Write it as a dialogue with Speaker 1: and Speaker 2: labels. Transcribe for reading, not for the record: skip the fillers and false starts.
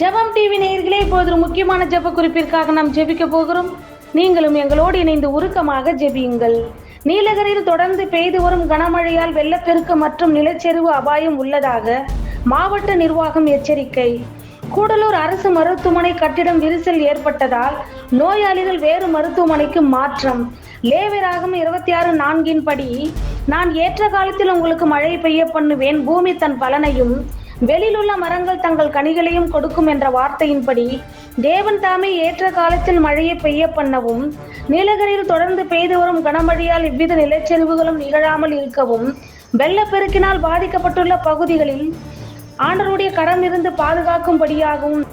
Speaker 1: ஜெபம் டிவி நேயர்களே, இப்போது ஒரு முக்கியமான ஜெப குறிப்பிற்காக நாம் ஜெபிக்க போகிறோம். நீங்களும் எங்களோடு இணைந்து உருக்கமாக ஜெபியுங்கள். நீலகிரியில் தொடர்ந்து பெய்து வரும் கனமழையால் வெள்ளப்பெருக்கு மற்றும் நிலச்சரிவு அபாயம் உள்ளதாக மாவட்ட நிர்வாகம் எச்சரிக்கை. கூடலூர் அரசு மருத்துவமனை கட்டிடம் விரிசல் ஏற்பட்டதால் நோயாளிகள் வேறு மருத்துவமனைக்கு மாற்றம். லேவியராகமம் 26:4 படி, நான் ஏற்ற காலத்தில் உங்களுக்கு மழை பெய்ய பண்ணுவேன், பூமி தன் பலனையும் வெளியிலுள்ள மரங்கள் தங்கள் கனிகளையும் கொடுக்கும் என்ற வார்த்தையின்படி தேவன் தாமே ஏற்ற காலத்தில் மழையை பெய்ய பண்ணவும், நீலகிரியில் தொடர்ந்து பெய்து வரும் கனமழையால் எவ்வித நிலச்சரிவுகளும் நிகழாமல் இருக்கவும், வெள்ளப்பெருக்கினால் பாதிக்கப்பட்டுள்ள பகுதிகளில் ஆண்டவருடைய கரம் இருந்து பாதுகாக்கும்படியாகவும்